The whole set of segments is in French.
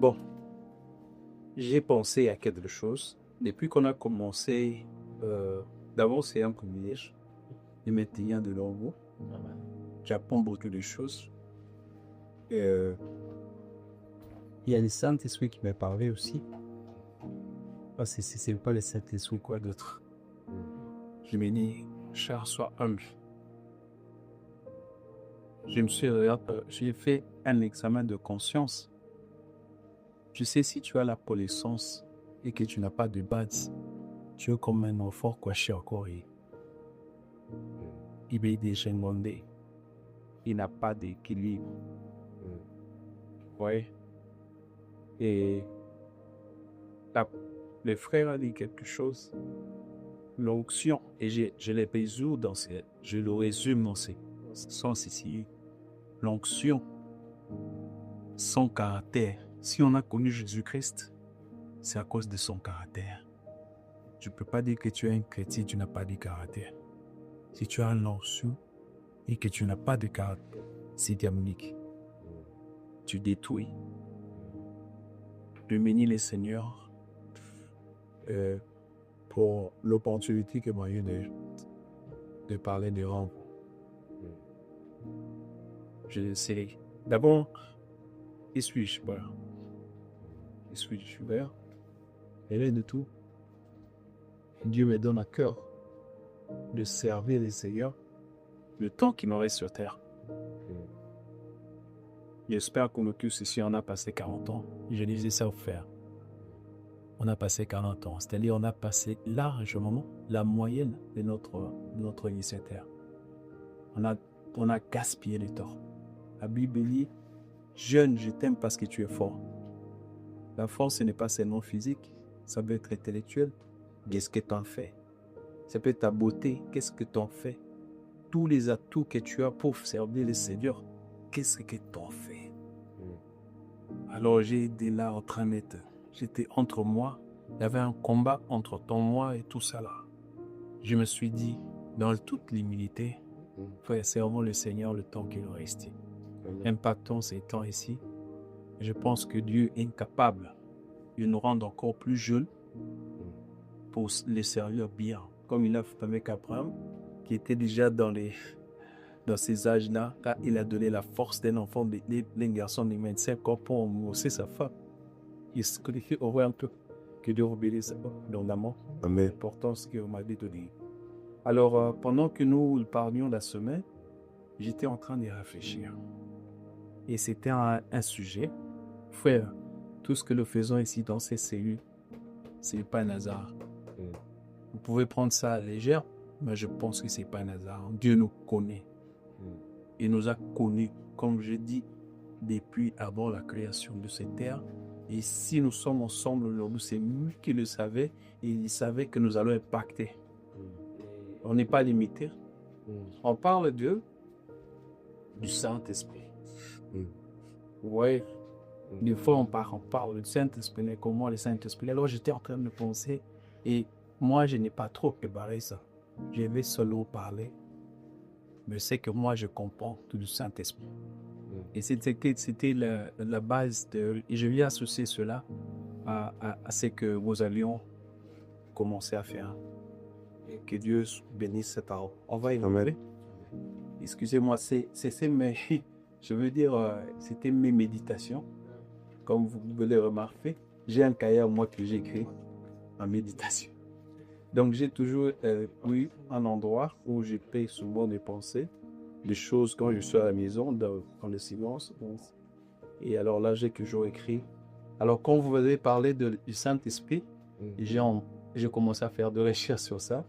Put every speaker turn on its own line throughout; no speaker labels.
Bon, j'ai pensé à quelque chose. Depuis qu'on a commencé, d'abord c'est un privilège de maintenant de nouveau. J'apprends beaucoup de choses. Euh, il y a le Saint-Esprit qui m'a parlé aussi. C'est pas le Saint-Esprit, quoi d'autre. Je me dis, Charles, sois humble. J'ai fait un examen de conscience. Je sais si tu as la connaissance et que tu n'as pas de base, tu es comme un enfant caché encore. Il est déjà demandé. Il n'a pas d'équilibre. Ouais. Et le frère a dit quelque chose. L'onction. Et je le résume je le résume dans ce sens ici. L'onction, son caractère. Si on a connu Jésus-Christ, c'est à cause de son caractère. Tu ne peux pas dire que tu es un chrétien, tu n'as pas de caractère. Si tu as l'onction et que tu n'as pas de caractère, c'est diabolique. Tu détruis. Je bénis les seigneurs pour l'opportunité que moi j'ai de parler devant vous. Je sais. D'abord, qui suis-je, père? Qui suis-je, père? Et là de tout, Dieu me donne à cœur de servir les seigneurs le temps qu'il me reste sur terre. J'espère qu'on tous ici, on a passé 40 ans. Je disais ça au frère. On a passé 40 ans. C'est-à-dire on a passé largement la moyenne de notre initiateur. On a gaspillé le temps. La Bible dit, jeune, je t'aime parce que tu es fort. La force, ce n'est pas seulement physique, ça peut être intellectuel. Qu'est-ce que tu en fais? Ça peut être ta beauté, qu'est-ce que tu en fais? Tous les atouts que tu as pour servir le Seigneur, qu'est-ce que tu en fais? Alors j'ai été là en train d'être, j'étais entre moi, il y avait un combat entre ton moi et tout ça là. Je me suis dit, dans toute l'humilité, frère, servons le Seigneur le temps qu'il nous reste. Impactons ces temps ici. Je pense que Dieu est incapable de nous rendre encore plus jeunes pour les servir bien. Comme il a fait avec Abraham, qui était déjà dans ces âges-là, quand il a donné la force d'un enfant, d'un garçon de 25 ans pour embosser sa femme. Il se qualifie au vrai un peu. Que Dieu vous bénisse abondamment.
Amen.
L'importance que vous m'avez donnée. Alors, pendant que nous parlions la semaine, j'étais en train de réfléchir. Et c'était un sujet. Frère, tout ce que nous faisons ici dans ces cellules, ce n'est pas un hasard. Vous pouvez prendre ça à légère, mais je pense que ce n'est pas un hasard. Dieu nous connaît. Il nous a connus, comme je dis, depuis avant la création de cette terre. Et si nous sommes ensemble aujourd'hui, c'est lui qui le savait et il savait que nous allons impacter. On n'est pas limité. On parle du Saint-Esprit. Oui. Des fois, on parle du Saint-Esprit, mais comment le Saint-Esprit. Alors, j'étais en train de penser, et moi, je n'ai pas trop préparé ça. Je vais seulement parler, mais c'est que moi, je comprends tout du Saint-Esprit. Et c'était la base, et je viens associer cela à ce que nous allions commencer à faire. Et que Dieu bénisse cette parole. On va y aller. Excusez-moi, je veux dire, c'était mes méditations. Comme vous pouvez le remarquer, j'ai un cahier à moi que j'écris en méditation. Donc, j'ai toujours pris un endroit où je peux souvent des pensées, des choses quand je suis à la maison, dans le silence. Et alors là, j'ai toujours écrit. Alors, quand vous avez parlé du Saint-Esprit, j'ai commencé à faire des recherches sur ça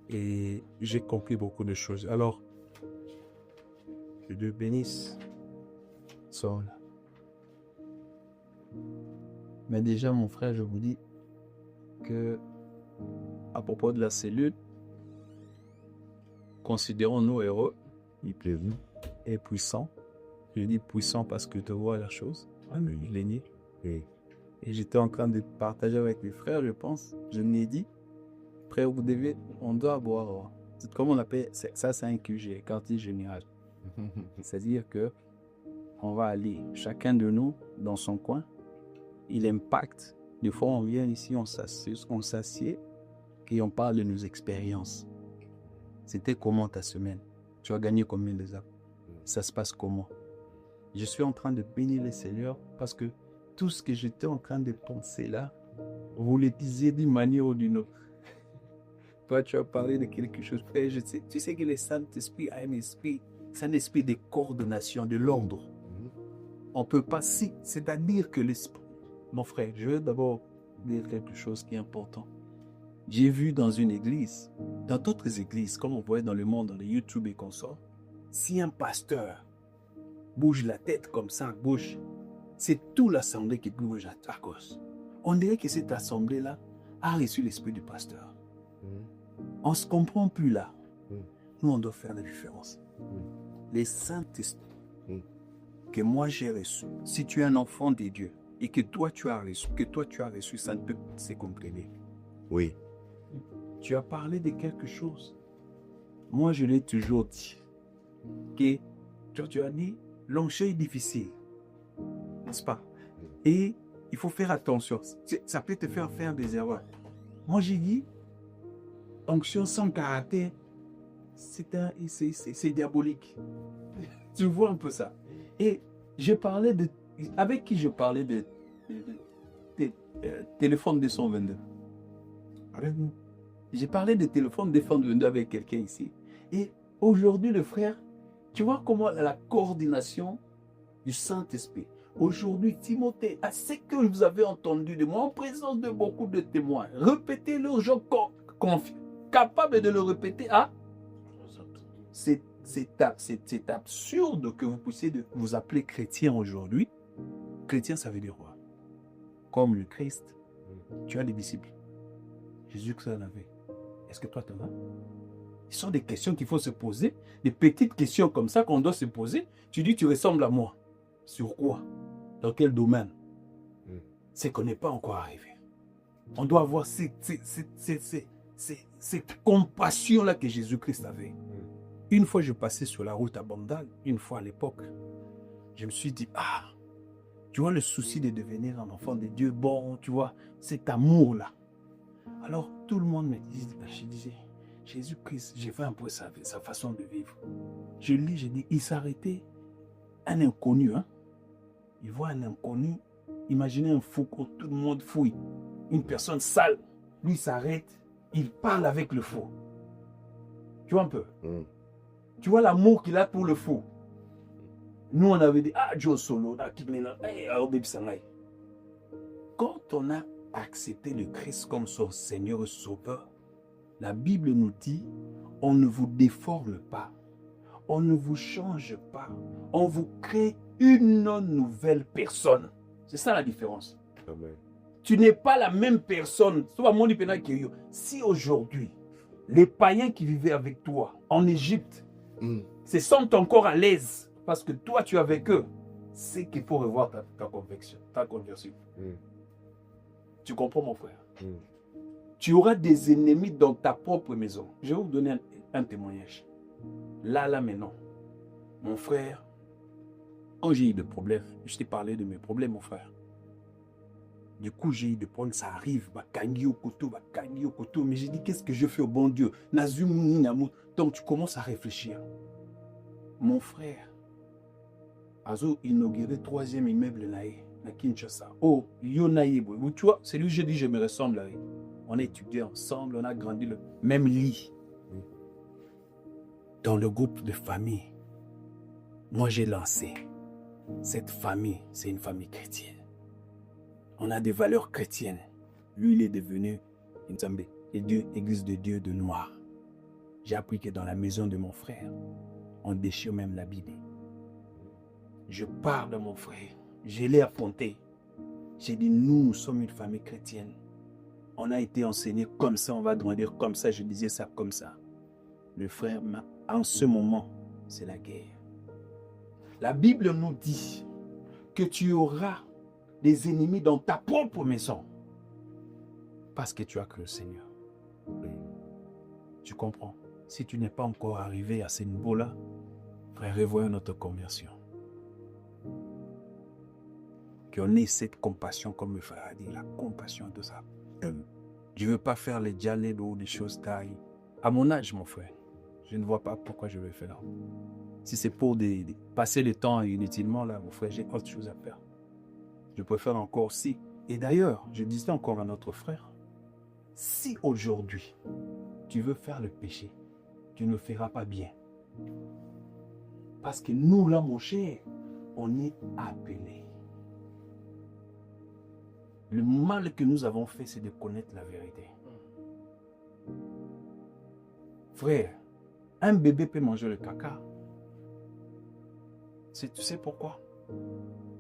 et j'ai compris beaucoup de choses. Alors, que Dieu bénisse. Sol. Mais déjà, mon frère, je vous dis que à propos de la cellule, considérons-nous heureux et puissants. Je dis puissant parce que tu vois la chose. Il est né. Et j'étais en train de partager avec mes frères, je pense. Je m'ai dit, frère, on doit avoir, comme on appelle ça, c'est un QG, quartier général. C'est-à-dire que on va aller, chacun de nous, dans son coin, il impacte. Des fois, on vient ici, on s'assied et on parle de nos expériences. C'était comment ta semaine? Tu as gagné combien de âmes? Ça se passe comment? Je suis en train de bénir le Seigneur parce que tout ce que j'étais en train de penser là, vous le disiez d'une manière ou d'une autre. Toi, tu as parlé de quelque chose. Frère, tu sais que le Saint-Esprit a un esprit, c'est un esprit de coordination, de l'ordre. On ne peut pas si, c'est-à-dire que l'esprit. Mon frère, je veux d'abord dire quelque chose qui est important. J'ai vu dans une église, dans d'autres églises, comme on voit dans le monde, dans les YouTube et consorts, si un pasteur bouge la tête comme ça, bouge, c'est toute l'assemblée qui bouge à cause. On dirait que cette assemblée-là a reçu l'esprit du pasteur. On ne se comprend plus là. Nous, on doit faire la différence. Les Saint-Esprit que moi j'ai reçu, si tu es un enfant de Dieu et que toi tu as reçu, ça ne peut se comprendre.
Oui.
Tu as parlé de quelque chose. Moi, je l'ai toujours dit. Que tu as dit, l'onction est difficile. N'est-ce pas? Et il faut faire attention. Ça peut te faire faire des erreurs. Moi, j'ai dit, onction sans caractère, c'est diabolique. Tu vois un peu ça. Et je parlais de... Avec qui je parlais de téléphone 222? Avec nous. J'ai parlé de téléphone 222 avec quelqu'un ici. Et aujourd'hui, le frère, tu vois comment la coordination du Saint-Esprit. Aujourd'hui, Timothée, à ce que vous avez entendu de moi, en présence de beaucoup de témoins, répétez-le aux gens capables de le répéter à c'est absurde que vous puissiez vous appeler chrétien aujourd'hui. Chrétien, ça veut dire quoi? Comme le Christ, tu as des disciples. Jésus que ça en avait. Est-ce que toi, tu en as? Ce sont des questions qu'il faut se poser, des petites questions comme ça qu'on doit se poser. Tu dis, tu ressembles à moi. Sur quoi? Dans quel domaine? C'est qu'on n'est pas encore arrivé. On doit avoir cette compassion-là que Jésus-Christ avait. Une fois, je passais sur la route à Bandal, une fois à l'époque. Je me suis dit, tu vois le souci de devenir un enfant de Dieu, bon, tu vois, cet amour-là. Alors, tout le monde me disait, je disais, Jésus-Christ, j'ai fait un peu sa façon de vivre. Je lis, je dis, il s'arrêtait, un inconnu, hein. Il voit un inconnu, imaginez un fou, tout le monde fouille. Une personne sale, lui s'arrête, il parle avec le fou. Tu vois un peu? Tu vois l'amour qu'il a pour le fou. Nous, on avait dit, Joe Solo, quand on a accepté le Christ comme son Seigneur et Sauveur, la Bible nous dit, on ne vous déforme pas, on ne vous change pas, on vous crée une nouvelle personne. C'est ça la différence.
Amen.
Tu n'es pas la même personne. Si aujourd'hui, les païens qui vivaient avec toi en Égypte se sentent encore à l'aise parce que toi tu es avec eux, c'est qu'il faut revoir ta conversion. Tu comprends, mon frère? Tu auras des ennemis dans ta propre maison. Je vais vous donner un témoignage. Là, maintenant, mon frère, quand j'ai eu des problèmes, je t'ai parlé de mes problèmes, mon frère. Du coup, j'ai eu des problèmes, ça arrive, mais j'ai dit, qu'est-ce que je fais au bon Dieu? Donc, tu commences à réfléchir. Mon frère, Azo inauguré 3e immeuble à Kinshasa. Oh, Yonaïbo. Tu vois, c'est lui, j'ai dit, je me ressemble à lui. On a étudié ensemble, on a grandi le même lit. Dans le groupe de famille, moi j'ai lancé. Cette famille, c'est une famille chrétienne. On a des valeurs chrétiennes. Lui, il est devenu une église de Dieu de noir. J'ai appris que dans la maison de mon frère, on déchire même la Bible. Je parle de mon frère. Je l'ai affronté. J'ai dit, nous sommes une famille chrétienne. On a été enseigné comme ça, on va grandir comme ça. Je disais ça comme ça. Le frère, en ce moment, c'est la guerre. La Bible nous dit que tu auras des ennemis dans ta propre maison parce que tu as cru au Seigneur. Tu comprends? Si tu n'es pas encore arrivé à ce niveau-là, frère, revois notre conversion. Que qu'on ait cette compassion, comme le frère a dit, la compassion de ça. Je ne veux pas faire les dialogues ou des choses tailles. À mon âge, mon frère, je ne vois pas pourquoi je vais faire. Si c'est pour passer le temps inutilement, là, mon frère, j'ai autre chose à faire. Je préfère encore si. Et d'ailleurs, je disais encore à notre frère, si aujourd'hui, tu veux faire le péché, tu ne le feras pas bien. Parce que nous, là, mon cher, on est appelés. Le mal que nous avons fait, c'est de connaître la vérité. Frère, un bébé peut manger le caca. Tu sais pourquoi?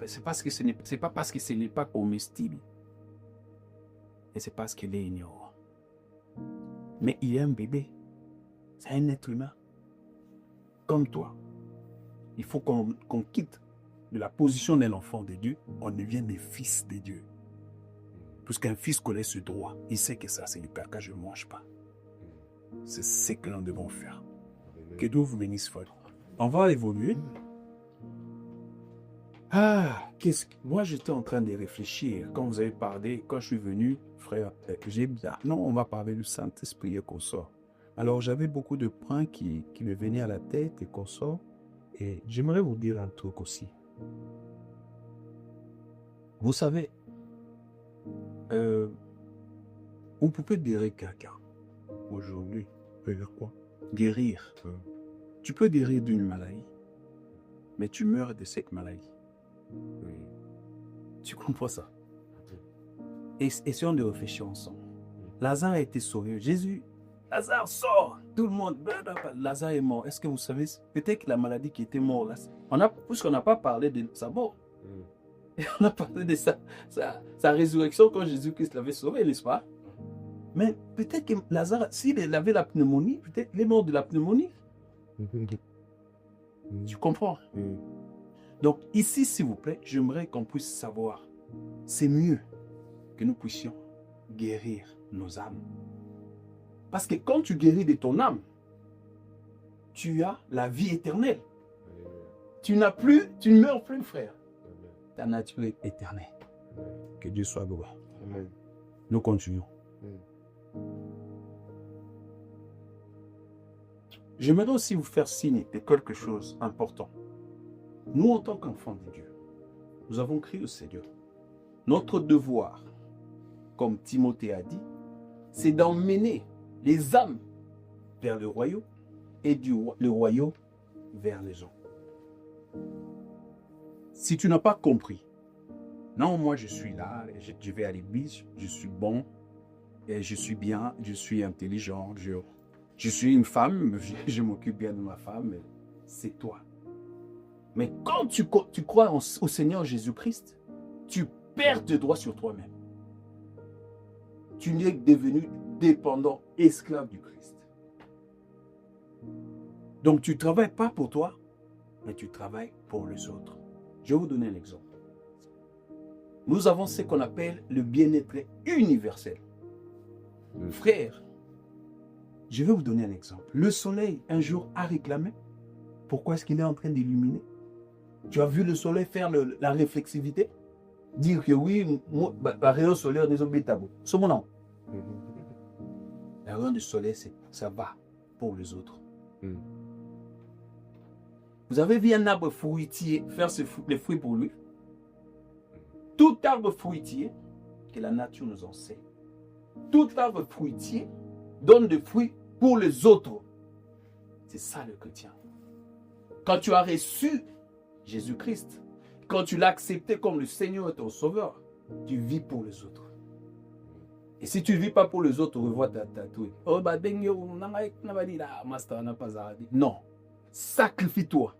C'est parce que c'est pas parce que ce n'est pas comestible. Et c'est parce qu'il est ignorant. Mais il est un bébé. C'est un être humain. Comme toi. Il faut qu'on quitte de la position de l'enfant de Dieu. On devient des fils de Dieu. Puisqu'un fils connaît ce droit. Il sait que ça, c'est du caca, je ne mange pas. C'est ce que nous devons faire. Que Dieu vous bénisse fort. On va évoluer. Moi, j'étais en train de réfléchir. Quand vous avez parlé, quand je suis venu, frère, j'ai dit, non, on va parler du Saint-Esprit et qu'on sort. Alors, j'avais beaucoup de points qui me venaient à la tête et qu'on sort. Et j'aimerais vous dire un truc aussi. Vous savez, on peut guérir quelqu'un aujourd'hui. Guérir quoi? Guérir. Tu peux guérir d'une maladie, mais tu meurs de cette maladie. Oui. Tu comprends ça? Essayons de réfléchir ensemble. Lazare a été sauvé. Jésus, Lazare sort. Tout le monde, Lazare est mort. Est-ce que vous savez, peut-être que la maladie qui était morte, puisqu'on n'a pas parlé de sa mort, et on a parlé de sa résurrection quand Jésus-Christ l'avait sauvé, n'est-ce pas? Mais peut-être que Lazare, s'il avait la pneumonie, peut-être qu'il est mort de la pneumonie. Tu comprends? Donc ici, s'il vous plaît, j'aimerais qu'on puisse savoir, c'est mieux que nous puissions guérir nos âmes. Parce que quand tu guéris de ton âme, tu as la vie éternelle. Tu ne meurs plus, frère. Ta nature est éternelle. Que Dieu soit loué. Nous continuons. J'aimerais aussi vous faire signe de quelque chose d'important. Nous, en tant qu'enfants de Dieu, nous avons crié au Seigneur. Notre devoir, comme Timothée a dit, c'est d'emmener les âmes vers le royaume et le royaume vers les gens. Si tu n'as pas compris, non, moi je suis là, je vais à l'église, je suis bon, et je suis bien, je suis intelligent, je suis une femme, je m'occupe bien de ma femme, c'est toi. Mais quand tu crois au Seigneur Jésus-Christ, tu perds tes droits sur toi-même. Tu n'es devenu dépendant, esclave du Christ. Donc tu ne travailles pas pour toi, mais tu travailles pour les autres. Je vais vous donner un exemple. Nous avons ce qu'on appelle le bien-être universel. Frère, je vais vous donner un exemple. Le soleil, un jour, a réclamé. Pourquoi est-ce qu'il est en train d'illuminer? Tu as vu le soleil faire la réflexivité? Dire que oui, la rayon solaire n'est pas tabou. C'est mon nom. La rayon du soleil, ça va pour les autres. Vous avez vu un arbre fruitier faire les fruits pour lui? Tout arbre fruitier que la nature nous enseigne. Tout arbre fruitier donne des fruits pour les autres. C'est ça le chrétien. Quand tu as reçu Jésus-Christ, quand tu l'as accepté comme le Seigneur et ton Sauveur, tu vis pour les autres. Et si tu ne vis pas pour les autres, revois ta tatouée. Non. Sacrifie-toi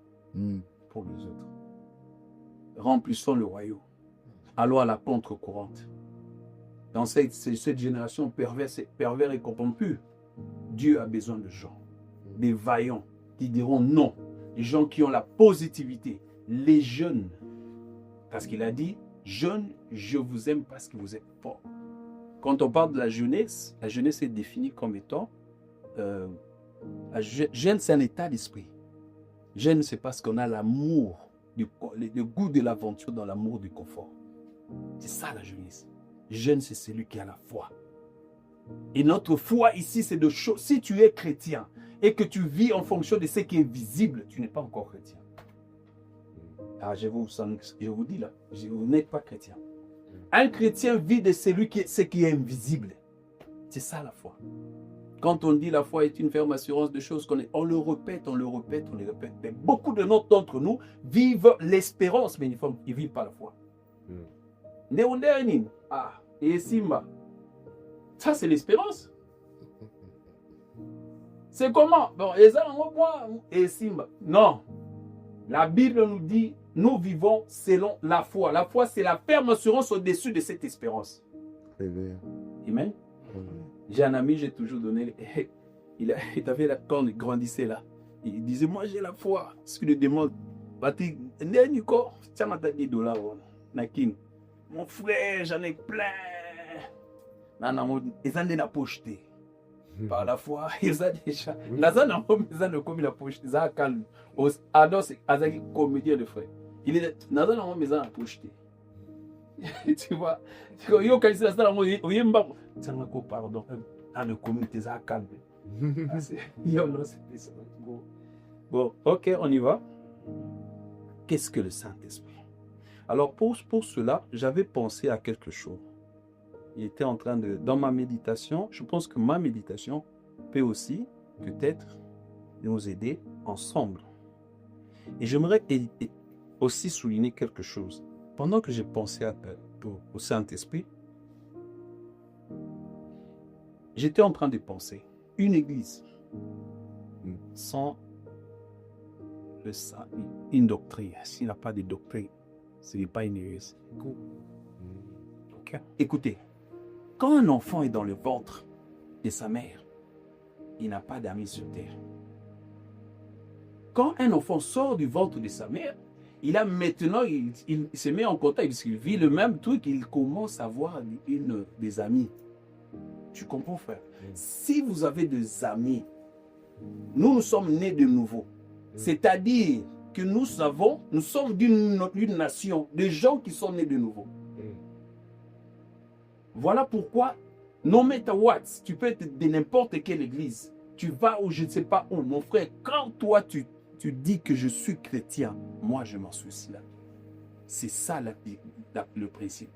pour les autres. Remplissons le royaume. Allons à la contre-courante. Dans cette génération pervers et corrompue, Dieu a besoin de gens, des vaillants, qui diront non, des gens qui ont la positivité, les jeunes. Parce qu'il a dit, jeunes, je vous aime parce que vous êtes forts. Quand on parle de la jeunesse est définie comme étant, jeune, c'est un état d'esprit. Jeune, c'est parce qu'on a l'amour, le goût de l'aventure dans l'amour du confort.
C'est ça la jeunesse. Jeune, c'est celui qui a la foi. Et notre foi ici, c'est de choses. Si tu es chrétien et que tu vis en fonction de ce qui est visible, tu n'es pas encore chrétien. Ah, je vous dis là, vous n'êtes pas chrétien. Un chrétien vit de ce qui est invisible. C'est ça la foi. Quand on dit la foi est une ferme assurance de choses qu'on est, on le répète, on le répète, on le répète. Mais beaucoup d'entre nous vivent l'espérance, mais ils ne vivent pas la foi. Néondernin, et Simba. Ça, c'est l'espérance. C'est comment? Bon, et Simba. Non. La Bible nous dit, nous vivons selon la foi. La foi, c'est la ferme assurance au-dessus de cette espérance.
Amen.
Amen. J'ai un ami, j'ai toujours donné. Il avait là, quand il grandissait là, il disait, moi j'ai la foi. Ce qu'il demande, mon frère, j'en ai plein. Ils ont déjà pocheté. Par la foi, ils ont déjà. Ils ont comme la pocheté. Ils ont calme. Ados, ils ont comédien de frère. Il est dans un maison à pocheté. Tu vois, yo quand c'est ça, pardon, dans le comité, ça calme. Bon, ok, on y va. Qu'est-ce que le Saint-Esprit? Alors pour cela, j'avais pensé à quelque chose. Il était en train de, dans ma méditation, je pense que ma méditation peut aussi, peut-être, nous aider ensemble. Et j'aimerais aussi souligner quelque chose. Pendant que j'ai pensé au Saint-Esprit, j'étais en train de penser, une église sans une doctrine, s'il n'y a pas de doctrine, ce n'est pas une église. Okay. Écoutez, quand un enfant est dans le ventre de sa mère, il n'a pas d'amis sur terre. Quand un enfant sort du ventre de sa mère, il a maintenant, il se met en contact, parce qu'il vit le même truc, il commence à avoir des amis. Tu comprends, frère? Si vous avez des amis, nous sommes nés de nouveau. C'est-à-dire que nous sommes d'une nation, des gens qui sont nés de nouveau. Voilà pourquoi, no matter what, tu peux être de n'importe quelle église. Tu vas ou je ne sais pas où, mon frère, quand toi tu dis que je suis chrétien, moi je m'en soucie là. C'est ça le principe.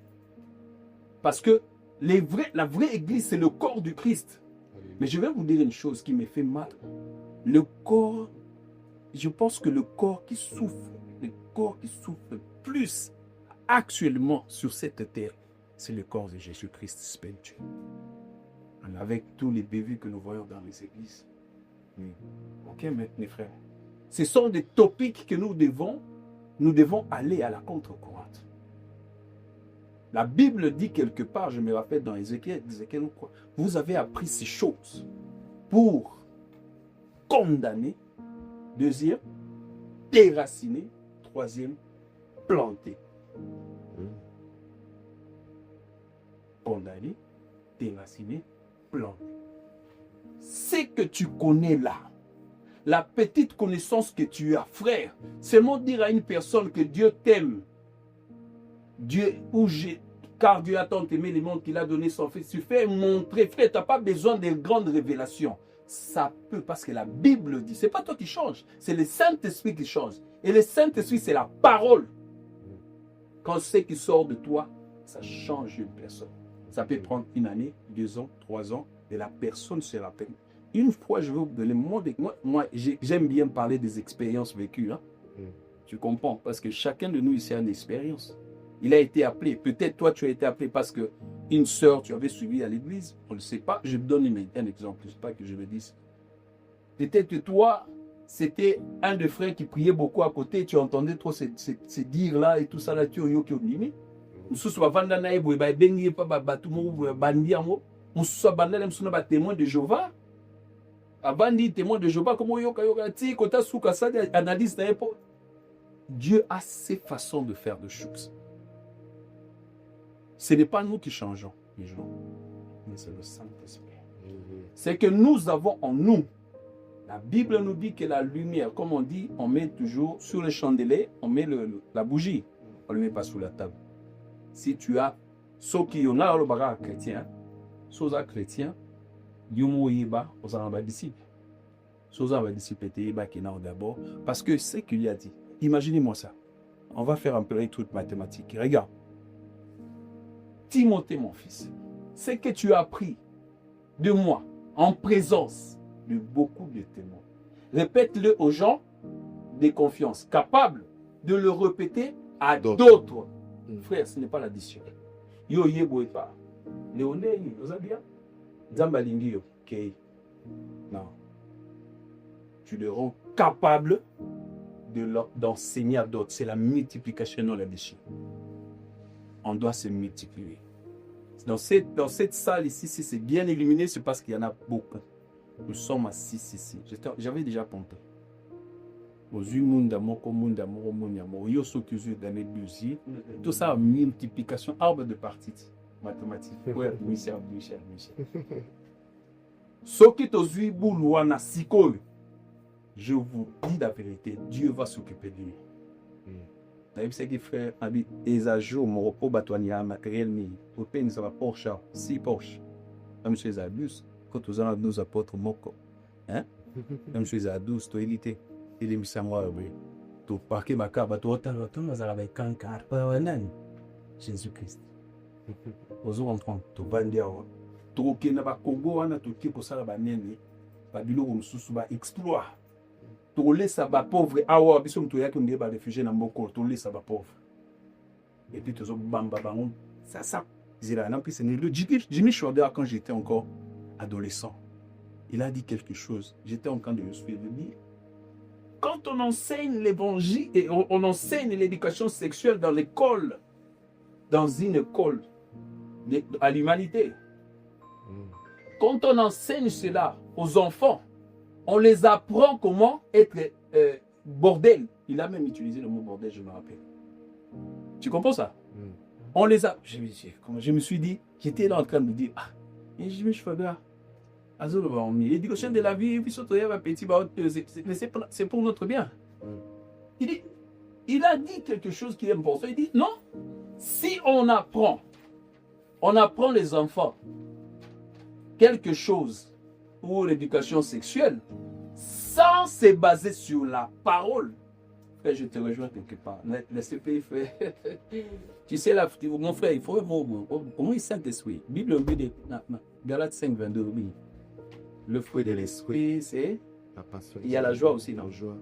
Parce que la vraie église, c'est le corps du Christ. Mais je vais vous dire une chose qui me fait mal. Le corps, je pense que le corps qui souffre plus actuellement sur cette terre, c'est le corps de Jésus-Christ spirituel. Avec tous les bévues que nous voyons dans les églises. Ok, mes frères. Ce sont des topics que nous devons aller à la contre-courante. La Bible dit quelque part, je me rappelle dans Ézéchiel, vous avez appris ces choses pour condamner, deuxième, déraciner, troisième, planter. Condamner, déraciner, planter. Ce que tu connais là, la petite connaissance que tu as, frère, seulement dire à une personne que Dieu t'aime, car Dieu a tant aimé le monde qu'il a donné son fils, tu fais montrer, frère, tu n'as pas besoin de grandes révélations. Ça peut, parce que la Bible dit, ce n'est pas toi qui change, c'est le Saint-Esprit qui change. Et le Saint-Esprit, c'est la parole. Quand ce qui sort de toi, ça change une personne. Ça peut prendre 1 année, 2 ans, 3 ans, et la personne se rappelle. Une fois, je vais vous donner moi j'aime bien parler des expériences vécues. Hein? Tu comprends? Parce que chacun de nous ici a une expérience. Il a été appelé. Peut-être toi, tu as été appelé parce que une sœur, tu avais suivi à l'église. On ne le sait pas. Je donne un exemple. Je ne sais pas que je me dise. Peut-être que toi, c'était un des frères qui priait beaucoup à côté. Tu entendais trop ces dires-là et tout ça là. Tu as eu qui ont témoin de Jéhovah. Abandi témoin de Jéhovah, comment analyse. Dieu a ses façons de faire des choses. Ce n'est pas nous qui changeons les gens, mais c'est le Saint-Esprit. C'est que nous avons en nous. La Bible nous dit que la lumière, comme on dit, on met toujours sur le chandelier, on met la bougie. On ne le met pas sous la table. si tu as ceux qui ont là le bagage chrétien, ceux chrétiens, Dieu m'a aux en disciples. Ceux en disciples étaient d'abord, parce que c'est qu'il y a dit. Imaginez-moi ça. On va faire un peu les trucs mathématiques. Regarde. Timothée, mon fils, ce que tu as appris de moi en présence de beaucoup de témoins. Répète-le aux gens de confiance, capables de le répéter à d'autres. Frère, ce n'est pas l'addition. Yo yebo pas. Léoné, vous avez bien? Zambalingi, ok. Non. Tu le rends capable d'enseigner à d'autres. C'est la multiplication, non l'addition. On doit se multiplier. Dans cette salle ici, si c'est bien illuminé, c'est parce qu'il y en a beaucoup. Nous sommes à 6 ici. J'avais déjà compté. Tout ça, multiplication, arbre de partie mathématique. Ouais, Michel. Ce qui te boulouana sikoy, je vous dis la vérité, Dieu va s'occuper de lui. C'est qui fait des ajouts, mon repos batonia matériel, mais au pays, ça va Porsche, 6 Porsche. Même chez les bus, quand vous en 12 apôtres moko. Hein? Même chez les 12, tu évité. Il est mis à moi, oui. Tu parquer ma carte, tu vas avec un car, pas un an. Jésus-Christ. Aux entrants, tu vas dire, tu vas qu'il n'y a pas Congo, on a tout qui pour ça, la banane, Babylone, sous exploit. Tu laisses ça pauvre, awa biso mtu yake ndiye ba réfugié na mboko, tu laisses ça pauvre. Et puis tu bamba bangon. Ça zira non plus c'est le Jimmy Schwager quand j'étais encore adolescent. Il a dit quelque chose. J'étais en train de le suivre. Il dit quand on enseigne l'évangile et on enseigne l'éducation sexuelle dans l'école, dans une école à l'humanité. Quand on enseigne cela aux enfants, on les apprend comment être bordel. Il a même utilisé le mot bordel, je me rappelle. Tu comprends ça? On les a. Je me suis dit, j'étais là en train de me dire, et je me suis fait là. L'éducation de la vie, c'est pour notre bien. Il a dit quelque chose qui est important. Il dit, non, si on apprend les enfants quelque chose pour l'éducation sexuelle, sans se baser sur la parole. Frère, je te rejoins quelque part. Le CPI fait. Tu sais, là, mon frère, il faut voir comment il Saint-Esprit. Bible dit, Galates 5, 22, oui. Le fruit de l'esprit, c'est. Il y a la joie aussi, non? La joie.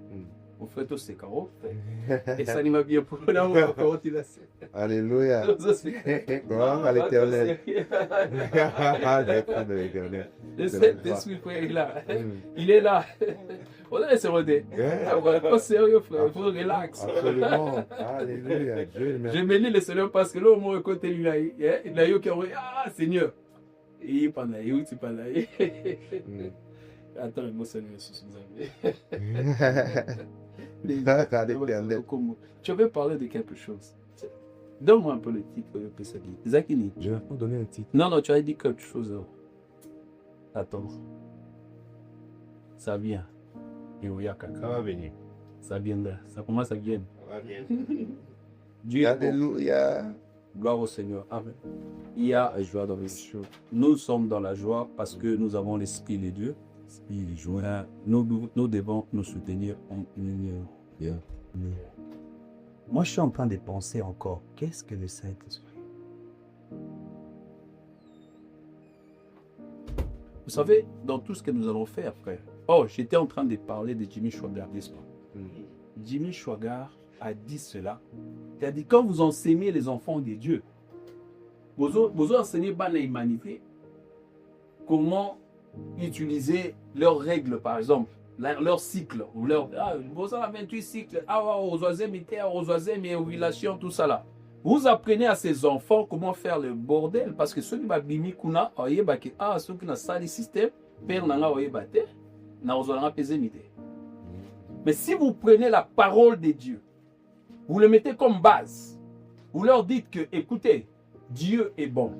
Mon frère, tous ces carreaux. Et ça n'y m'a bien pour l'amour.
Alléluia. Gloire à l'Éternel.
Le Saint-Esprit, frère, il est là. Il est là. On a laissé rôder. Pas sérieux, frère. Il faut relax.
Absolument. Alléluia.
Je bénis le Seigneur parce que là, au moins, côté lui, il a eu qui a dit, ah, Seigneur. Et il parle, il tu parles. Attends, le mot Seigneur, tu veux parler de quelque chose? Donne-moi un peu le titre de Pesadi. Zakini.
Je vais pas donner un titre.
Non, tu as dit quelque chose. Attends. Ça vient.
Ça va venir.
Ça viendra. Ça commence à venir.
Ça va venir.
Dieu.
Alléluia.
Gloire au Seigneur. Amen. Il y a joie dans les choses. Nous sommes dans la joie parce que nous avons l'Esprit de Dieu. Nous devons nous soutenir en union. Moi, je suis en train de penser encore. Qu'est-ce que le Saint-Esprit? Vous savez, dans tout ce que nous allons faire, frère. Oh, j'étais en train de parler de Jimmy Schwager, n'est-ce pas? Jimmy Schwager a dit cela. Il a dit, quand vous enseignez les enfants de Dieu, vous enseignez pas l'humanité comment utiliser leurs règles, par exemple, leur cycle, ou vous avez 28 cycles, aux oiseaux, mais ovulation, tout ça là. Vous apprenez à ces enfants comment faire le bordel, parce que ceux qui m'ont bimi kuna, ceux qui ont sali système, père nanga oyebate, na ozolanga pesemite. Mais si vous prenez la parole de Dieu, vous le mettez comme base, vous leur dites que, écoutez, Dieu est bon,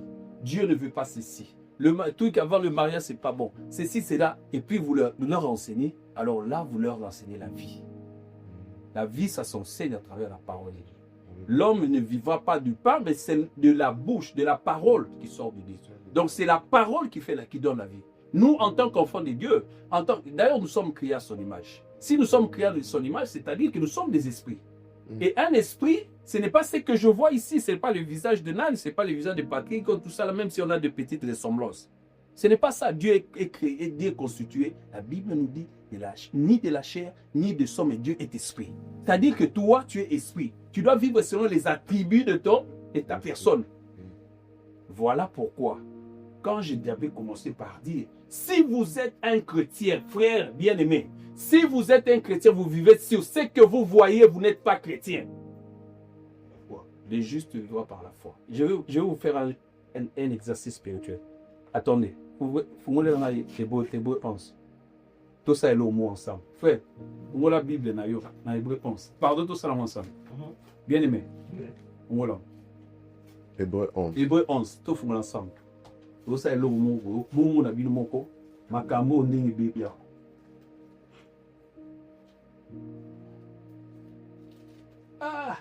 Dieu ne veut pas ceci. Le truc avant le mariage, c'est pas bon. Ceci, c'est là. Et puis, vous leur enseignez. Alors là, vous leur enseignez la vie. La vie, ça s'enseigne à travers la parole de Dieu. L'homme ne vivra pas du pain, mais c'est de la bouche, de la parole qui sort de Dieu. Donc c'est la parole qui donne la vie. Nous, en tant qu'enfants de Dieu, d'ailleurs nous sommes créés à son image. Si nous sommes créés à son image, c'est-à-dire que nous sommes des esprits. Et un esprit, ce n'est pas ce que je vois ici, ce n'est pas le visage de Nan, ce n'est pas le visage de Patrick, tout ça, là, même si on a de petites ressemblances. Ce n'est pas ça. Dieu est créé, Dieu est constitué. La Bible nous dit ni de la chair, ni de sang, mais Dieu est esprit. C'est-à-dire que toi, tu es esprit. Tu dois vivre selon les attributs de ta personne. Voilà pourquoi, quand j'avais commencé par dire, si vous êtes un chrétien, frère bien-aimé, si vous êtes un chrétien, vous vivez sur ce que vous voyez, vous n'êtes pas chrétien. Les justes vivent par la foi. Je vais vous faire un exercice spirituel. Attendez. Vous avez des beaux pense. Tout ça est là au mot ensemble. Frère, vous avez la Bible dans l'hébreu pense. Pardon, tout ça ensemble. Bien aimé. Vous avez
Hébreu 11.
Hébreu 11. Tout le ensemble. Tout ça est là au mot. Vous avez le mot. Makambo n'est pas. Ah!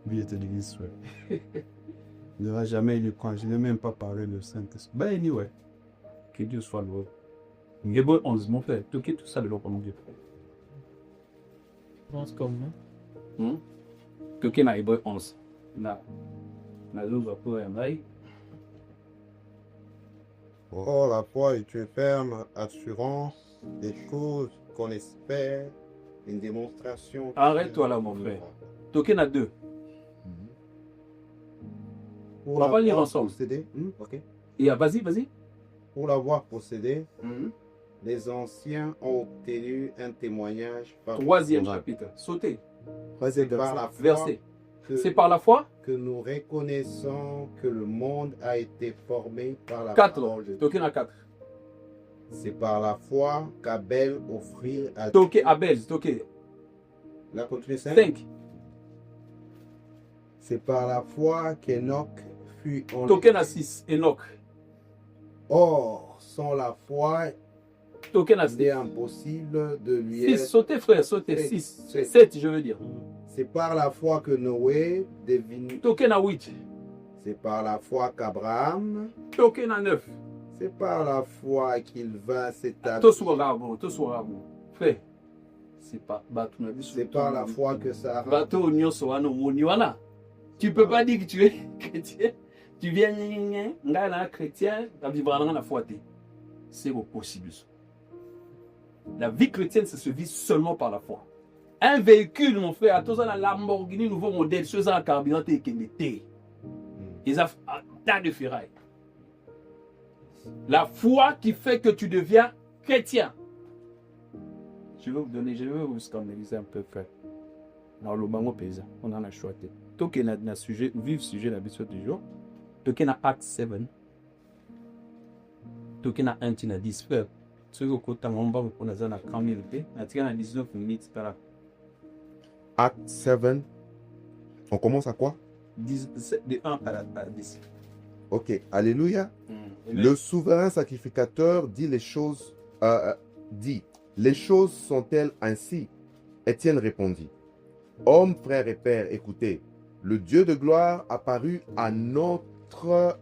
Oui, te l'église, ouais. Il ne va jamais le prendre. Je n'ai même pas parlé de Saint-Esprit.
Ben, anyway. Que Dieu soit loué. Hébreu 11, mon frère. Tout ça de l'eau comme Dieu.
Je pense comme moi.
Quelqu'un a Hébreu 11. Na zouga pour un bail.
Or, la foi est une ferme assurance des choses qu'on espère, une démonstration.
Arrête-toi là, mon frère. Quelqu'un a 2.
Pour
On va
l'avoir
lire ensemble.
possédé, ok.
Et vas-y.
Pour l'avoir possédé, les anciens ont obtenu un témoignage par
3e chapitre. Sautez.
C'est par la foi
Verset. C'est par la foi.
que nous reconnaissons que le monde a été formé par la
4.
parole de Dieu.
Quelqu'un a 4.
C'est par la foi qu'Abel offrit à
Toké Abel. Toké.
La continue
5.
C'est par la foi qu'Enoch fut enlevé.
Toké a 6. Enoch.
Or, sans la foi,
Toké a
il est
6.
impossible de lui
6.
être.
Sautez, frère. Sautez.
Sept.
6.
Sept.
7, je veux dire.
C'est par la foi que Noé devine.
Toké a 8.
C'est par la foi qu'Abraham.
Toké a 9.
C'est par la foi qu'il vint s'établir.
Tout soit rabo. Frère. C'est pas.
C'est par la foi que Sarah.
Bateau Nyoswana. Tu peux pas dire que tu es chrétien. Tu viens, chrétien, tu vivras dans la foi. C'est possible. La vie chrétienne, ça se vit seulement par la foi. Un véhicule, mon frère, à tous la Lamborghini, nouveau modèle, ceux à carburant et qui mettait. Ils ont un tas de ferraille. La foi qui fait que tu deviens chrétien. Je vais vous scandaliser un peu, frère. Dans le bango paysan, on en a choisi. Tout qui est un sujet, vif sujet l'habitude du jour. Tout qui est Acte 7. Tout qui est 1 à 10 frères. Ceux qui ont côté on va pour nous en a 30 000 paix. À 19 minutes par là.
Acte 7. On commence à quoi?
De 1 à 10.
Ok, alléluia. Le souverain sacrificateur dit les choses, les choses sont-elles ainsi? Étienne répondit, Hommes, frères et pères, écoutez, le Dieu de gloire apparut à notre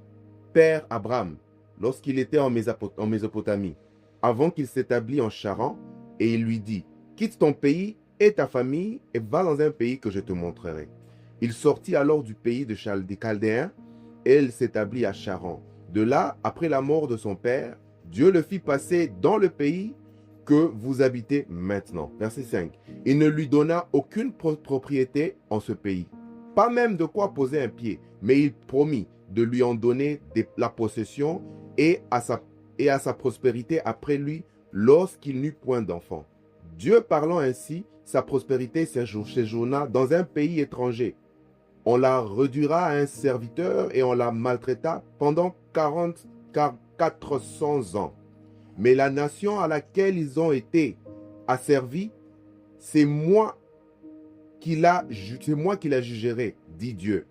père Abraham lorsqu'il était en Mésopotamie, avant qu'il s'établisse en Charan, et il lui dit, quitte ton pays et ta famille et va dans un pays que je te montrerai. Il sortit alors du pays des Chaldéens et il s'établit à Charan. De là, après la mort de son père, Dieu le fit passer dans le pays que vous habitez maintenant. Verset 5. Il ne lui donna aucune propriété en ce pays, pas même de quoi poser un pied, mais il promit de lui en donner la possession et à sa prospérité après lui lorsqu'il n'eut point d'enfant. Dieu parlant ainsi, sa prospérité séjourna dans un pays étranger. On la réduira à un serviteur et on la maltraita pendant 400 ans. Mais la nation à laquelle ils ont été asservis, c'est moi qui la jugerai, dit Dieu.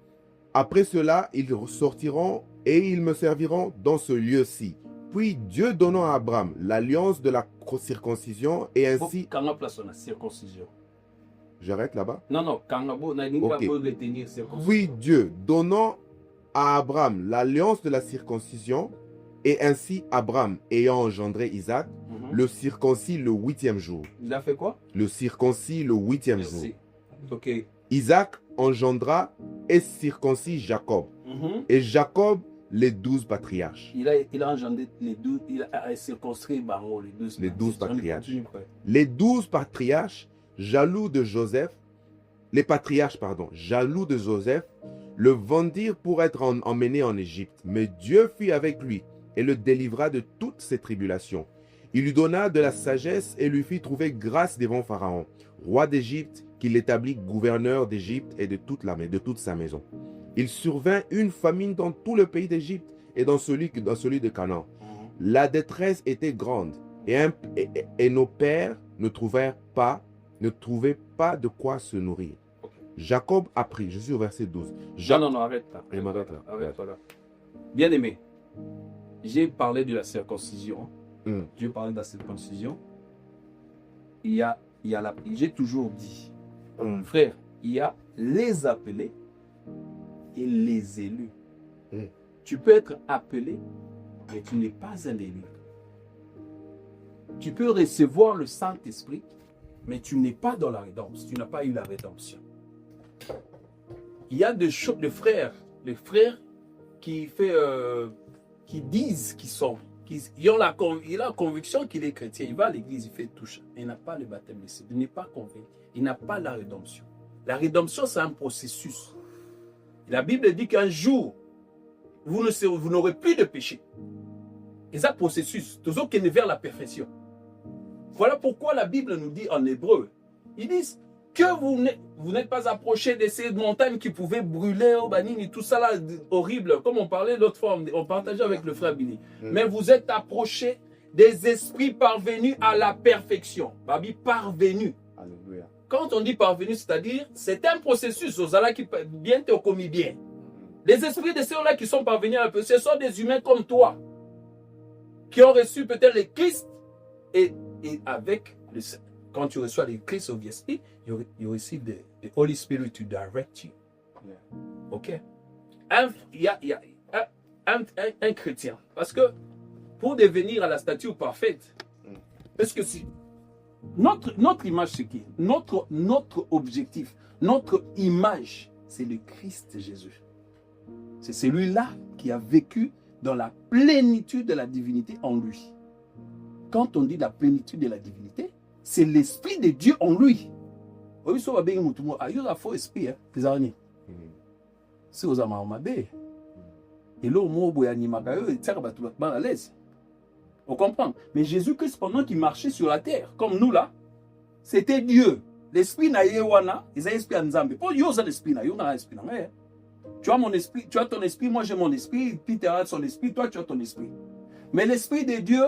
Après cela, ils sortiront et ils me serviront dans ce lieu-ci. Puis Dieu donnant à Abraham l'alliance de la circoncision et ainsi...
Quand on place la circoncision.
J'arrête là-bas.
Non, Kangabo, n'a pas
Ok.
besoin de retenir circoncis.
Oui, Dieu, donnant à Abraham l'alliance de la circoncision, et ainsi Abraham, ayant engendré Isaac, le circoncis le 8e jour.
Il a fait quoi?
Le circoncis le 8e jour.
Merci. Ok.
Isaac engendra et circoncis Jacob. Et Jacob, les 12 patriarches.
Il a engendré les 12, il a circonscrit Bango, les 12.
Les 12 patriarches.
Continue, frère.
Les 12 patriarches, jaloux de Joseph, les patriarches, pardon, jaloux de Joseph, le vendirent pour être emmené en Égypte. Mais Dieu fut avec lui et le délivra de toutes ses tribulations. Il lui donna de la sagesse et lui fit trouver grâce devant Pharaon, roi d'Égypte, qu'il établit gouverneur d'Égypte et de toute sa maison. Il survint une famine dans tout le pays d'Égypte et dans celui de Canaan. La détresse était grande et nos pères ne trouvaient pas de quoi se nourrir. Jacob apprit, je suis au verset 12.
Non, arrête là. Arrête là. Bien aimé, j'ai parlé de la circoncision. J'ai parlé de la circoncision. J'ai toujours dit, frère, il y a les appelés et les élus. Tu peux être appelé, mais tu n'es pas un élu. Tu peux recevoir le Saint-Esprit, mais tu n'es pas dans la rédemption. Tu n'as pas eu la rédemption. Il y a des choses, les frères qui disent qu'ils sont, il a la conviction qu'il est chrétien. Il va à l'église, il fait tout ça. Il n'a pas le baptême de Saint. Il n'est pas convaincu. Il n'a pas la rédemption. La rédemption, c'est un processus. La Bible dit qu'un jour, vous n'aurez plus de péché. Et ça, processus, toujours qu'il est vers la perfection. Voilà pourquoi la Bible nous dit en hébreu, ils disent que vous n'êtes pas approché de ces montagnes qui pouvaient brûler au banini, tout ça là, horrible, comme on parlait l'autre fois, on partageait avec le frère Billy. Mais vous êtes approché des esprits parvenus à la perfection. Babi, parvenu.
Alléluia.
Quand on dit parvenu, c'est-à-dire, c'est un processus, aux ala qui bien te commis bien. Les esprits de ceux-là qui sont parvenus à la perfection, ce sont des humains comme toi, qui ont reçu peut-être le Christ, et avec le quand tu reçois le Christ au Esprit, you receive the Holy Spirit to direct you. Ok? Il y a un chrétien. Parce que pour devenir à la stature parfaite, parce que si notre image, c'est qui? Notre objectif, notre image, c'est le Christ Jésus. C'est celui-là qui a vécu dans la plénitude de la divinité en lui. Quand on dit la plénitude de la divinité, c'est l'Esprit de Dieu en lui. Oui, ça va bien, il y a un faux esprit, les araignées. C'est aux amarmabés. Et là, au mot où il y a un animal, il tire à l'aise. On comprend. Mais Jésus-Christ, pendant qu'il marchait sur la terre, comme nous là, c'était Dieu. L'esprit n'a pas il a l'esprit en Zambie. Pour Dieu, il a l'esprit, il a l'esprit. Tu as mon esprit, tu as ton esprit, moi j'ai mon esprit, Peter a son esprit, toi tu as ton esprit. Mais l'esprit de Dieu,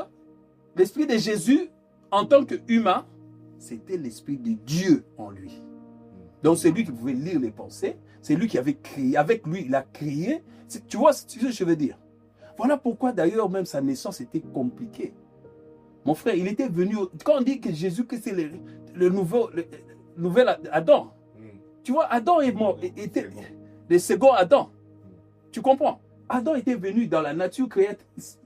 l'esprit de Jésus, en tant qu'humain, c'était l'esprit de Dieu en lui. Donc c'est lui qui pouvait lire les pensées, c'est lui qui avait créé, avec lui il a créé. Tu vois ce que je veux dire? Voilà pourquoi d'ailleurs même sa naissance était compliquée. Mon frère, il était venu, quand on dit que Jésus-Christ c'est le nouvel Adam, tu vois, Adam est mort, était le second Adam. Tu comprends? Adam était venu dans la nature créatrice.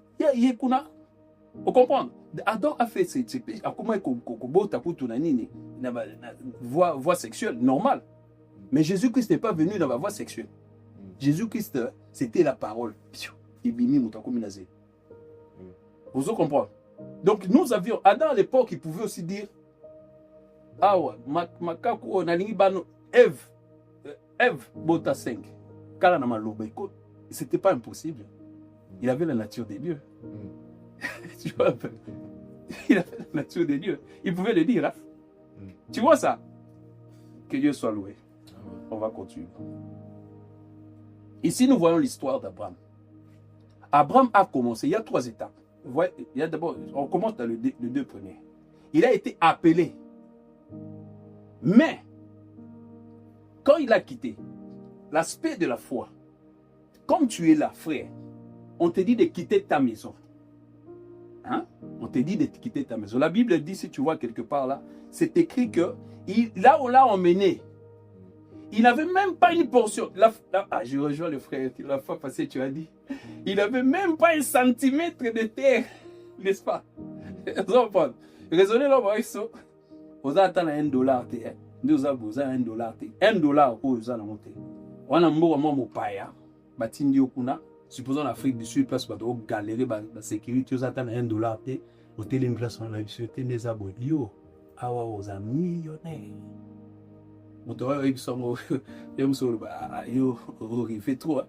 On comprend? Adam a fait ses péchés. Voie sexuelle normale. Mais Jésus-Christ n'est pas venu dans la voie sexuelle. Jésus-Christ, c'était la parole. Vous comprenez? Donc nous avions, Adam à l'époque, il pouvait aussi dire, ah ouais, Ève, Bota 5. C'était pas impossible. Il avait la nature des dieux. Tu vois un peu? Il avait la nature des dieux. Il pouvait le dire. Hein? Tu vois ça? Que Dieu soit loué. On va continuer. Ici, nous voyons l'histoire d'Abraham. Abraham a commencé. Il y a 3 étapes. Il y a d'abord, on commence dans les 2 premiers. Il a été appelé. Mais, quand il a quitté, l'aspect de la foi, comme tu es là, frère, on te dit de quitter ta maison. Hein? On te dit de quitter ta maison. La Bible dit, si tu vois quelque part là, c'est écrit que là où l'a emmené, il n'avait même pas une portion. Je rejoins le frère, la fois passée, tu as dit. Il n'avait même pas un centimètre de terre, n'est-ce pas? Raisonnez l'homme avec ça. Vous avez $1. Nous avons $1. $1 pour vous en monter. On a un paya. Batindi okuna. Supposons l'Afrique du Sud, place où galérer la sécurité, vous avez $1. Vous avez une place dans la société des abonnés. Yo, awa aux millionnaires. Il fait trop.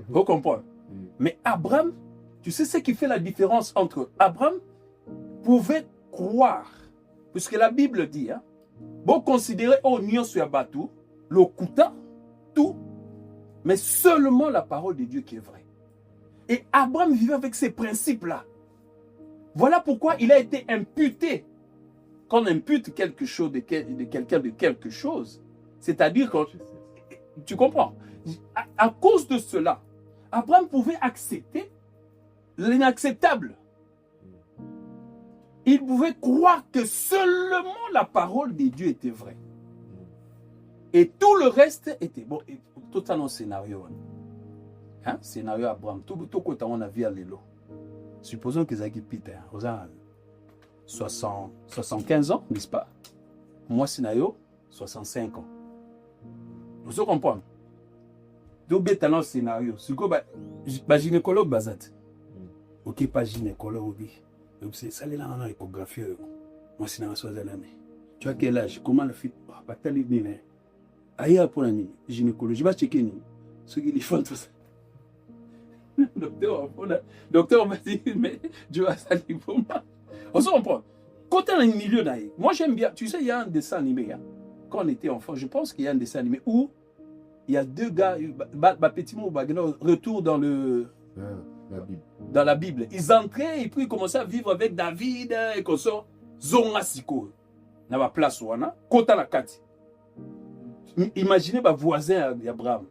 Vous comprenez? Mais Abraham, tu sais ce qui fait la différence entre Abraham pouvait croire, puisque la Bible dit, hein, vous considérez au nion sur Abatou, le Kouta, tout, mais seulement la parole de Dieu qui est vraie. Et Abraham vivait avec ces principes-là. Voilà pourquoi il a été imputé. Quand on impute quelque chose de quelqu'un de quelque chose, c'est-à-dire que, tu comprends, à cause de cela, Abraham pouvait accepter l'inacceptable. Il pouvait croire que seulement la parole de Dieu était vraie. Et tout le reste était bon. Et tout ça dans le scénario. Hein? Scénario Abraham. Tout côté on a vu à l'élo. Supposons que Zaki Peter, aux 75 ans, n'est-ce pas? Moi, scénario, 65 ans. Vous comprenez? Donc, dans le scénario, c'est quoi? Gynécologue bazat. Ok, pas gynécologue. Donc, c'est ça, là, dans l'échographie. Moi, c'est dans la soirée. Tu as quel âge? Comment le fait? Pas tel bien. Ailleurs pour la gynécologie, je vais checker. Ceux qui font tout ça. Docteur m'a dit, mais Dieu a sali pour moi. On se comprend. Quand on est au milieu d'ailleurs, moi j'aime bien, tu sais, il y a un dessin animé. Hein. Quand on était enfant, je pense qu'il y a un dessin animé où il y a deux gars, petit mot, retour dans la Bible. Ils entraient et puis ils commençaient à vivre avec David et comme ça. Zonga Siko. Dans la place où on a, Kota la Kati. Imaginez ma voisin d'Abraham.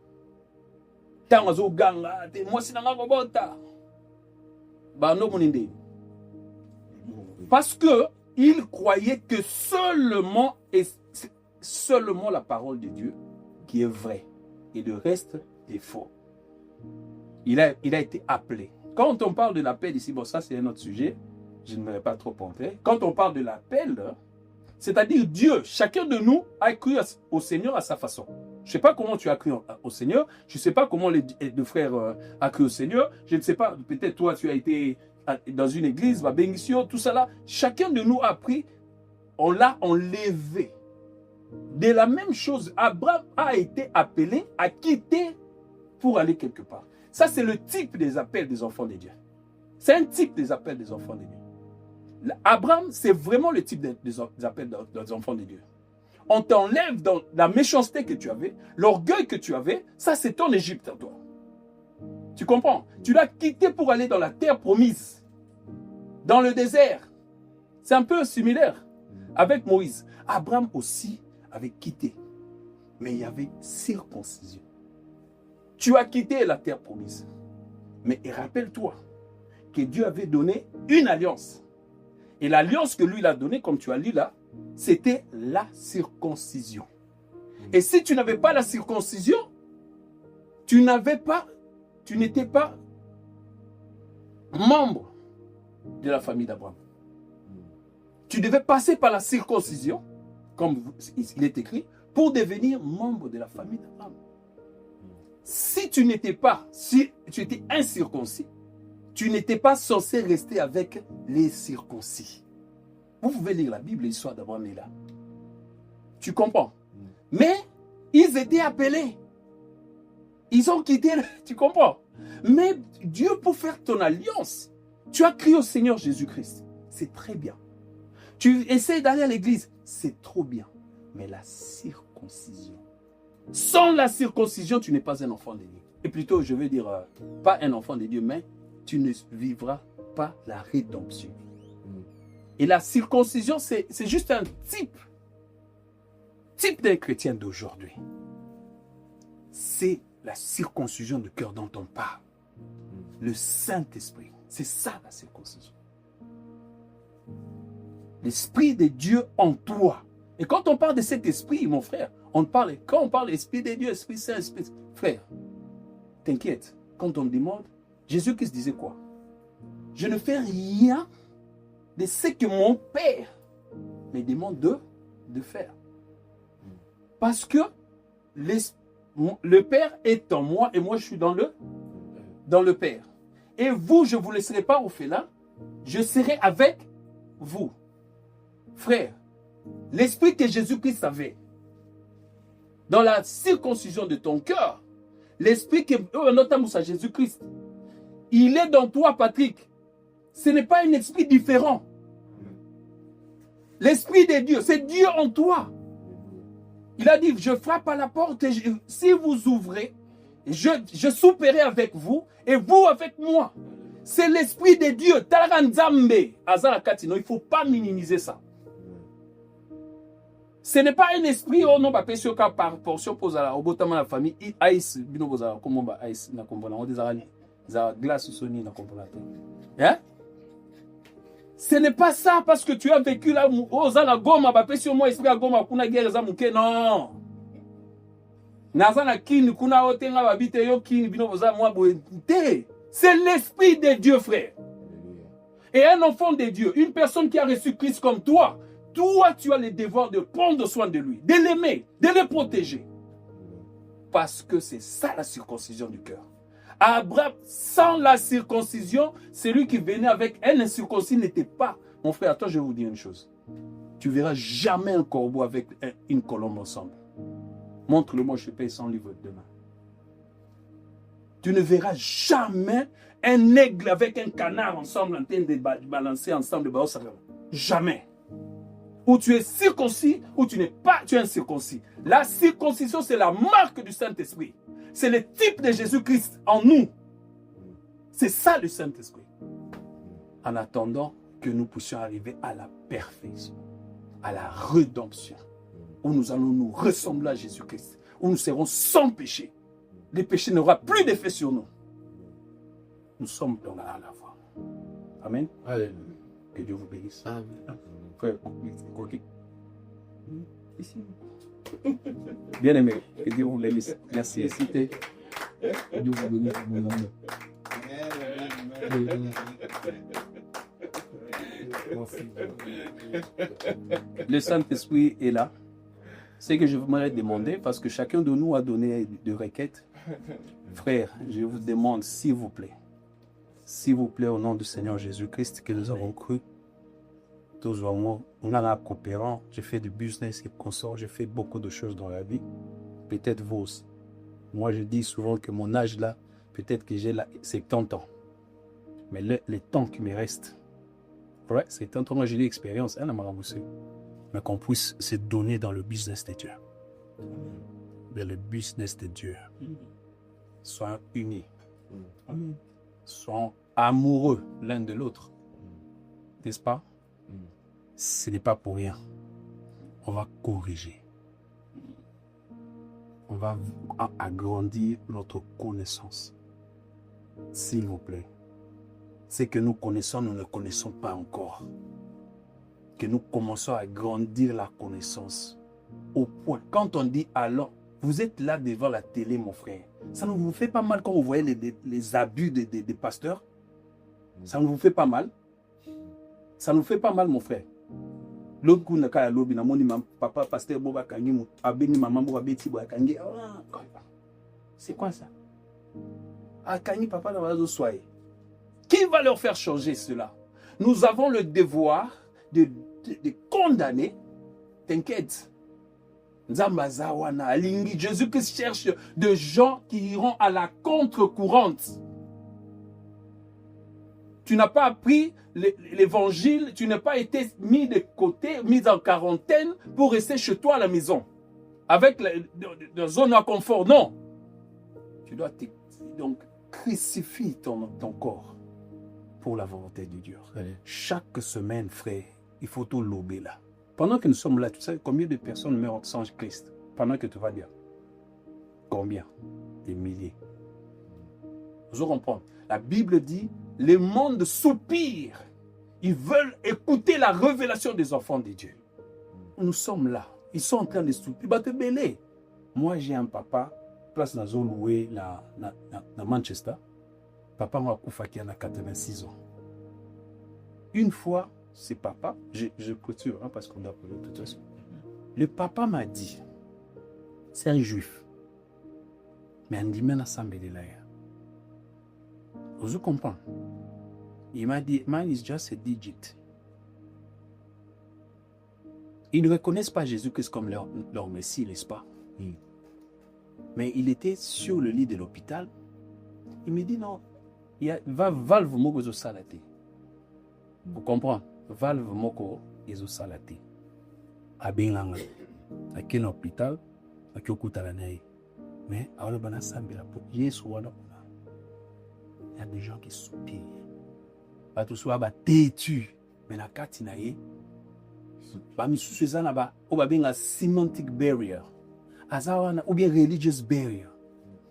Parce que il croyait que seulement la parole de Dieu qui est vraie et le reste est faux. Il a été appelé. Quand on parle de l'appel ici, bon ça c'est un autre sujet, je ne vais pas trop entrer. Quand on parle de l'appel, c'est-à-dire Dieu, chacun de nous a cru au Seigneur à sa façon. Je ne sais pas comment tu as cru au Seigneur. Je ne sais pas comment les deux frères ont cru au Seigneur. Je ne sais pas, peut-être toi tu as été dans une église, ma bénédiction, tout ça là. Chacun de nous a pris, on l'a enlevé. De la même chose, Abraham a été appelé à quitter pour aller quelque part. Ça c'est le type des appels des enfants de Dieu. C'est un type des appels des enfants de Dieu. Abraham, c'est vraiment le type des appels des enfants de Dieu. On t'enlève dans la méchanceté que tu avais, l'orgueil que tu avais, ça c'est ton Égypte à toi. Tu comprends? Tu l'as quitté pour aller dans la terre promise, dans le désert. C'est un peu similaire avec Moïse. Abraham aussi avait quitté, mais il y avait circoncision. Tu as quitté la terre promise, mais rappelle-toi que Dieu avait donné une alliance. Et l'alliance que lui il a donnée, comme tu as lu là, c'était la circoncision. Et si tu n'avais pas la circoncision, tu n'étais pas membre de la famille d'Abraham. Tu devais passer par la circoncision, comme il est écrit, pour devenir membre de la famille d'Abraham. Si tu étais incirconcis, tu n'étais pas censé rester avec les circoncis. Vous pouvez lire la Bible, l'histoire d'Abraham est là. Tu comprends? Mais ils étaient appelés. Ils ont quitté, tu comprends? Mais Dieu, pour faire ton alliance, tu as crié au Seigneur Jésus-Christ. C'est très bien. Tu essaies d'aller à l'église. C'est trop bien. Mais la circoncision. Sans la circoncision, tu n'es pas un enfant de Dieu. Et plutôt, je veux dire, pas un enfant de Dieu, mais tu ne vivras pas la rédemption. Et la circoncision, c'est juste un type d'un chrétien d'aujourd'hui. C'est la circoncision de cœur dont on parle. Le Saint-Esprit. C'est ça la circoncision. L'Esprit de Dieu en toi. Et quand on parle de cet esprit, mon frère, quand on parle d'Esprit de Dieu, Esprit Saint, Esprit... Frère, t'inquiète, quand on me demande, Jésus-Christ disait quoi? Je ne fais rien de ce que mon Père me demande de faire. Parce que le Père est en moi et moi je suis dans le Père. Et vous, je ne vous laisserai pas orphelin, je serai avec vous. Frère, l'esprit que Jésus-Christ avait, dans la circoncision de ton cœur, l'esprit que notamment à Jésus-Christ, il est dans toi, Patrick. Ce n'est pas un esprit différent. L'esprit de Dieu, c'est Dieu en toi. Il a dit, je frappe à la porte et si vous ouvrez, je souperai avec vous et vous avec moi. C'est l'esprit de Dieu. Il ne faut pas minimiser ça. Ce n'est pas un esprit, oh non, par portion, pose à la famille, ice, bino bozala, comment ba ice, na comprendre, on des glace soni, na comprendre. Hein? Ce n'est pas ça parce que tu as vécu là, oh, zala goma, ba sur moi, esprit à goma, kuna guerre, zamuke, non. Nazana kin, kuna otenga, babite, yo kin, bino bozala, moi, boente. C'est l'esprit de Dieu, frère. Et un enfant de Dieu, une personne qui a reçu Christ comme toi, tu as le devoir de prendre soin de lui, de l'aimer, de le protéger. Parce que c'est ça la circoncision du cœur. Abraham, sans la circoncision, celui qui venait avec un incirconcis n'était pas. Mon frère, attends, je vais vous dire une chose. Tu ne verras jamais un corbeau avec une colombe ensemble. Montre-le-moi, je paye 100 livres demain. Tu ne verras jamais un aigle avec un canard ensemble en train de balancer ensemble. Jamais. Ou tu es circoncis, ou tu n'es pas, tu es incirconcis. La circoncision, c'est la marque du Saint-Esprit. C'est le type de Jésus-Christ en nous. C'est ça le Saint-Esprit. En attendant que nous puissions arriver à la perfection, à la rédemption, où nous allons nous ressembler à Jésus-Christ, où nous serons sans péché. Le péché n'aura plus d'effet sur nous. Nous sommes dans la voie. Amen.
Alléluia.
Que Dieu vous bénisse.
Amen.
Frère, ici. Bien aimé, que Dieu vous bénisse. Merci. Cité. Que Dieu vous bénisse. Le Saint-Esprit est là. C'est que je voudrais demander, parce que chacun de nous a donné des requêtes. Frère, je vous demande, s'il vous plaît, au nom du Seigneur Jésus-Christ, que nous avons cru, tous on a coopérant, j'ai fait du business et consort, j'ai fait beaucoup de choses dans la vie, peut-être vous aussi. Moi, je dis souvent que mon âge là, peut-être que j'ai 70 ans. Mais le temps qui me reste, ouais, c'est tant moi j'ai eu l'expérience, hein, mais qu'on puisse se donner dans le business de Dieu. Dans le business de Dieu. Soyons unis. Soyons amoureux l'un de l'autre. N'est-ce pas? Ce n'est pas pour rien. On va corriger. On va agrandir notre connaissance. S'il vous plaît. Ce que nous connaissons, nous ne connaissons pas encore. Que nous commençons à grandir la connaissance. Au point, quand on dit alors, vous êtes là devant la télé, mon frère. Ça ne vous fait pas mal quand vous voyez les abus des pasteurs? Ça ne vous fait pas mal? Ça nous fait pas mal, mon frère. L'autre coup, papa, pasteur, c'est quoi ça? Qui va leur faire changer cela? Nous avons le devoir de condamner. T'inquiète. Jésus-Christ cherche de gens qui iront à la contre-courante. Tu n'as pas appris l'évangile, tu n'as pas été mis de côté, mis en quarantaine pour rester chez toi à la maison. Avec la zone à confort. Non. Tu dois donc crucifier ton corps pour la volonté de Dieu.
Allez.
Chaque semaine, frère, il faut tout lober là. Pendant que nous sommes là, tu sais combien de personnes meurent sans Christ? Pendant que tu vas bien. Combien? Des milliers. Vous comprenez? La Bible dit, le monde soupire. Ils veulent écouter la révélation des enfants de Dieu. Nous sommes là. Ils sont en train de soutenir. Ils vont te mêler. Moi, j'ai un papa, place dans zone louée dans Manchester. Papa m'a coupé à 86 ans. Une fois, c'est papa, je clôture parce qu'on doit parler de toute façon. Le papa m'a dit, c'est un juif. Mais on dit, mais ensemble de là. Vous comprenez? Il m'a dit, man is just a digit. Ils ne reconnaissent pas Jésus-Christ comme leur Messie, n'est-ce pas? Mais il était sur le lit de l'hôpital. Il me dit, non, va valve moko zo salate. Vous comprenez? Valve moko ezo salate. Abenganga. À quel hôpital? À quel hôpital? Mais à la sambila pour Yesu wana. Il y a des gens qui soupirent. Pas tout soit têtu. Mais la katina ye. Ba mi susezana ba o ba benga semantic barrier. Azawana ou bien religious barrier.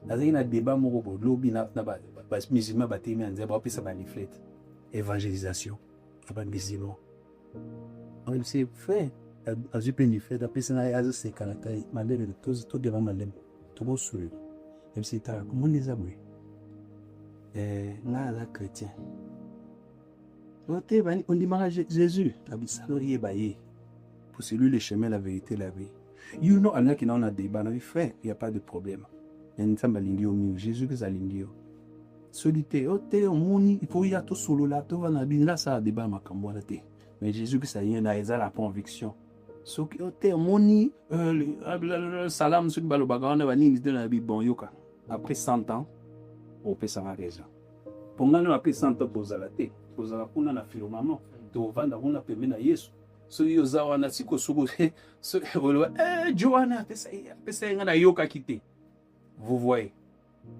Azaki na débat moko bo lobi na ba musulman ba temi anze ba pesa ba leaflet. Évangélisation. Ba musulman. On sait fait azupe ni fait d'après ça na azo se kanata malebe de tout devant malebe. Tout beau sourire. Même si ta comment les aboué. Nga la chrétien. On dit Jésus, pour celui le chemin, la vérité, la vie. You know, il y a qui ont un débat, frère, il n'y a pas de problème. Il y a un Jésus qui est l'Indio. Celui qui est au monde, il faut y aller solo là, tu vas là, ça a débat ma camboire. Mais Jésus qui est la conviction. Ce qui est au monde, salam, ce qui est au bagage, après 100 ans, on peut s'en raison. Pour nous, après 100 ans, pour la tête. Kozala kuna na filomamo to vanda kuna pembeni na Yesu so yo zawa na siko sugo so Johanna pesa nga na yoka kité. Vous voyez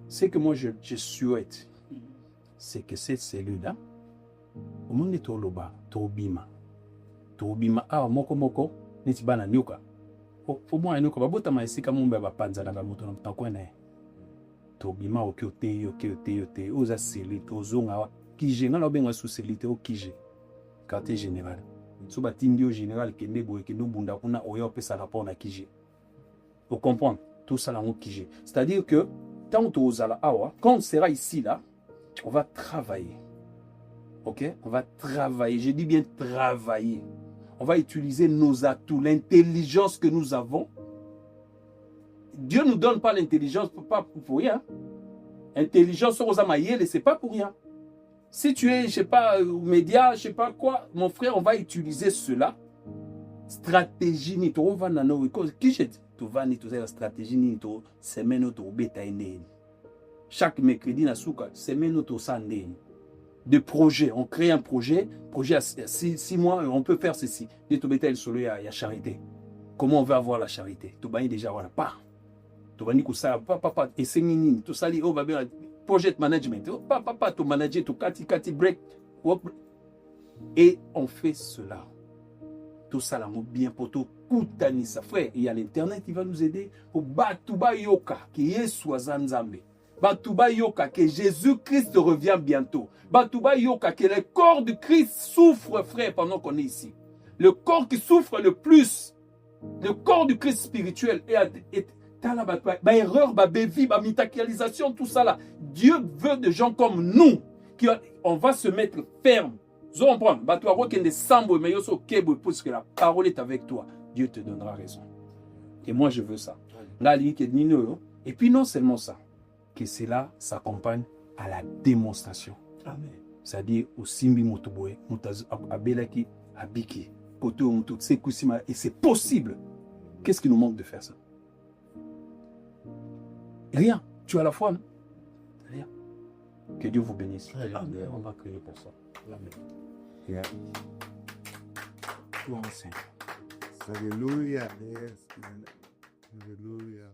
ce que moi je souhaite, c'est que cette cellule là au monde to loba to bima moko niti bana nyoka au moins nyoka babota maisika mumba ba panza na ba moto na takwena to bima oke oza cellule to zonga Kije, nga lobenga société au Kije, quartier général. So batindi au général kende boye kende bunda kuna oya pesa rapport na Kije. Vous comprenez? Tout ça là au Kije. C'est-à-dire que tant que ozala awa, quand on sera ici là, on va travailler. OK? On va travailler, je dis bien travailler. On va utiliser nos atouts, l'intelligence que nous avons. Dieu ne nous donne pas l'intelligence pas pour rien. Intelligence sur Ozamaïel, c'est pas pour rien. Si tu es, je sais pas, média, je sais pas quoi, mon frère, on va utiliser cela. Stratégie ni to vana no qui je tu vas ni to la stratégie ni to semaine to beta ene. Chaque mercredi na souka semaine to sande. De projet, on crée un projet à 6 mois, on peut faire ceci. Ni to beta el solo ya charité. Comment on va avoir la charité? Tu bani déjà voilà pas. Tu bani ko ça papa et sengini to sali o ba project management, papa, tu manager, tu kati break, et on fait cela. Tout ça là, bien pour tout, kutanisa, frère. Il y a l'internet qui va nous aider. Au batuba yoka, qui est Swazanzambe. Batuba yoka, que Jésus-Christ revient bientôt. Batuba yoka, que le corps de Christ souffre, frère, pendant qu'on est ici. Le corps qui souffre le plus, le corps du Christ spirituel est erreur, bévi, mitakialisation, tout ça là. Dieu veut des gens comme nous, on va se mettre ferme. Vous comprenez? Parce que la parole est avec toi. Dieu te donnera raison. Et moi, je veux ça. Et puis, non seulement ça, que cela s'accompagne à la démonstration. Amen. C'est-à-dire, au Simbi Motoboe, Abelaki, Abiki, Koto, et c'est possible. Qu'est-ce qui nous manque de faire ça? Rien. Tu as la foi, non? Rien. Que Dieu vous bénisse. Amen. On va crier pour ça. Amen.
Yeah.
Toi, Seigneur.
Alléluia. Yes. Alléluia.